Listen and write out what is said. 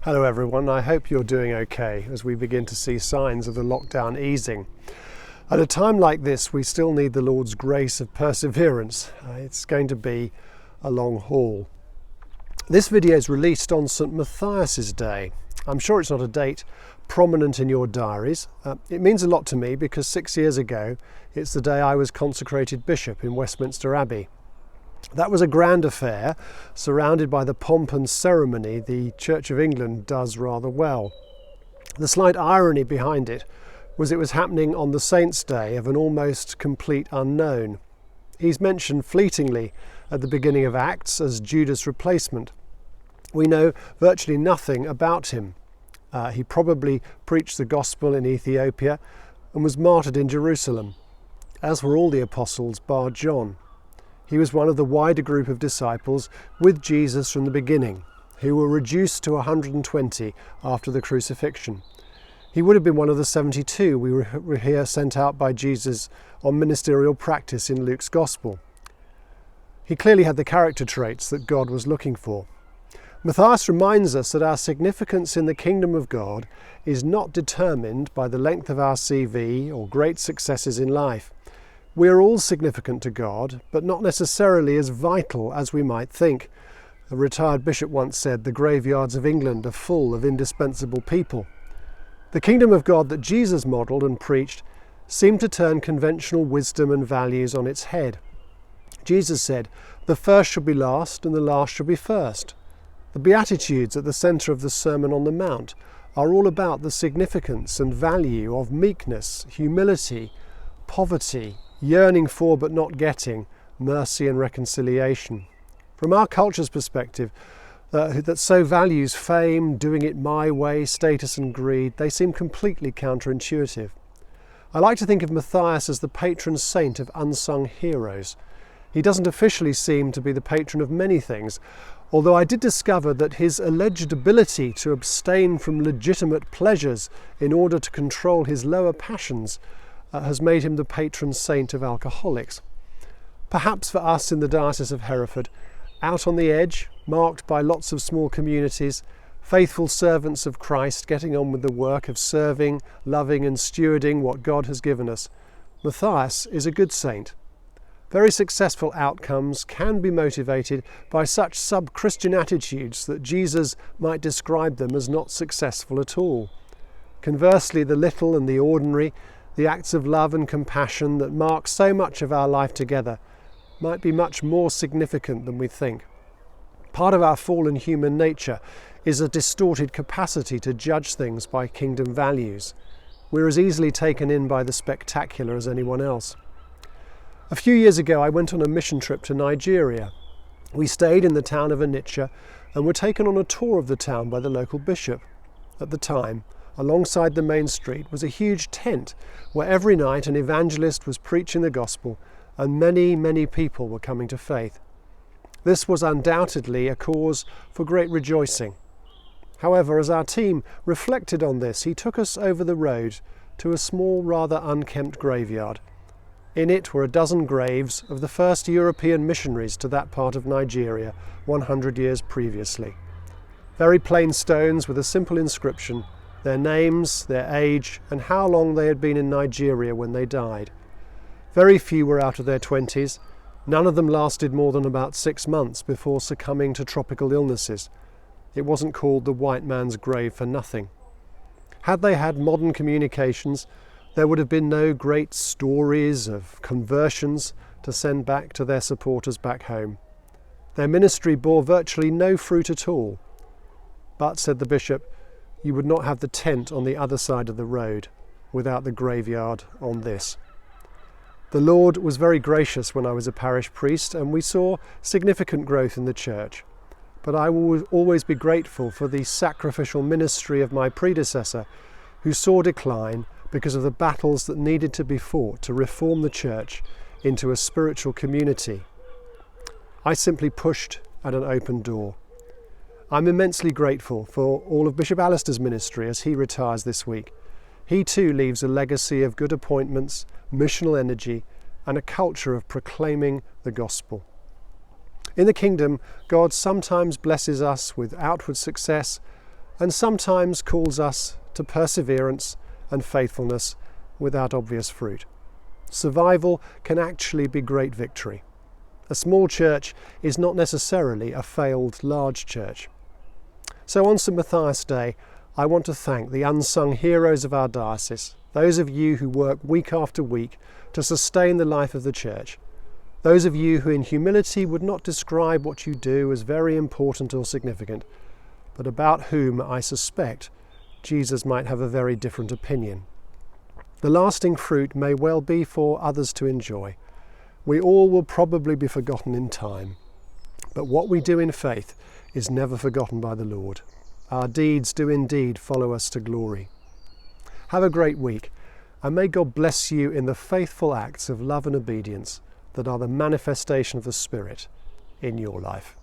Hello everyone, I hope you're doing okay as we begin to see signs of the lockdown easing. At a time like this, we still need the Lord's grace of perseverance. It's going to be a long haul. This video is released on St. Matthias's Day. I'm sure it's not a date prominent in your diaries. It means a lot to me because 6 years ago, it's the day I was consecrated bishop in Westminster Abbey. That was a grand affair, surrounded by the pomp and ceremony the Church of England does rather well. The slight irony behind it was happening on the Saint's Day of an almost complete unknown. He's mentioned fleetingly at the beginning of Acts as Judas' replacement. We know virtually nothing about him. He probably preached the gospel in Ethiopia and was martyred in Jerusalem, as were all the apostles bar John. He was one of the wider group of disciples with Jesus from the beginning, who were reduced to 120 after the crucifixion. He would have been one of the 72 we hear sent out by Jesus on ministerial practice in Luke's Gospel. He clearly had the character traits that God was looking for. Matthias reminds us that our significance in the kingdom of God is not determined by the length of our CV or great successes in life. We are all significant to God, but not necessarily as vital as we might think. A retired bishop once said, "The graveyards of England are full of indispensable people." The kingdom of God that Jesus modelled and preached seemed to turn conventional wisdom and values on its head. Jesus said, "The first shall be last and the last shall be first." The Beatitudes at the centre of the Sermon on the Mount are all about the significance and value of meekness, humility, poverty, yearning for but not getting, mercy and reconciliation. From our culture's perspective, that so values fame, doing it my way, status and greed, they seem completely counterintuitive. I like to think of Matthias as the patron saint of unsung heroes. He doesn't officially seem to be the patron of many things, although I did discover that his alleged ability to abstain from legitimate pleasures in order to control his lower passions has made him the patron saint of alcoholics. Perhaps for us in the Diocese of Hereford, out on the edge, marked by lots of small communities, faithful servants of Christ getting on with the work of serving, loving and stewarding what God has given us, Matthias is a good saint. Very successful outcomes can be motivated by such sub-Christian attitudes that Jesus might describe them as not successful at all. Conversely, the little and the ordinary, the acts of love and compassion that mark so much of our life together, might be much more significant than we think. Part of our fallen human nature is a distorted capacity to judge things by kingdom values. We're as easily taken in by the spectacular as anyone else. A few years ago, I went on a mission trip to Nigeria. We stayed in the town of Onitsha and were taken on a tour of the town by the local bishop. At the time, alongside the main street was a huge tent where every night an evangelist was preaching the gospel and many, many people were coming to faith. This was undoubtedly a cause for great rejoicing. However, as our team reflected on this, he took us over the road to a small, rather unkempt graveyard. In it were a dozen graves of the first European missionaries to that part of Nigeria 100 years previously. Very plain stones with a simple inscription, their names, their age, and how long they had been in Nigeria when they died. Very few were out of their 20s. None of them lasted more than about 6 months before succumbing to tropical illnesses. It wasn't called the white man's grave for nothing. Had they had modern communications, there would have been no great stories of conversions to send back to their supporters back home. Their ministry bore virtually no fruit at all. But, said the bishop, you would not have the tent on the other side of the road without the graveyard on this. The Lord was very gracious when I was a parish priest, and we saw significant growth in the church. But I will always be grateful for the sacrificial ministry of my predecessor, who saw decline because of the battles that needed to be fought to reform the church into a spiritual community. I simply pushed at an open door. I'm immensely grateful for all of Bishop Alistair's ministry as he retires this week. He too leaves a legacy of good appointments, missional energy, and a culture of proclaiming the gospel. In the kingdom, God sometimes blesses us with outward success and sometimes calls us to perseverance and faithfulness without obvious fruit. Survival can actually be great victory. A small church is not necessarily a failed large church. So on St. Matthias Day, I want to thank the unsung heroes of our diocese, those of you who work week after week to sustain the life of the church, those of you who in humility would not describe what you do as very important or significant, but about whom I suspect Jesus might have a very different opinion. The lasting fruit may well be for others to enjoy. We all will probably be forgotten in time, but what we do in faith is never forgotten by the Lord. Our deeds do indeed follow us to glory. Have a great week, and may God bless you in the faithful acts of love and obedience that are the manifestation of the Spirit in your life.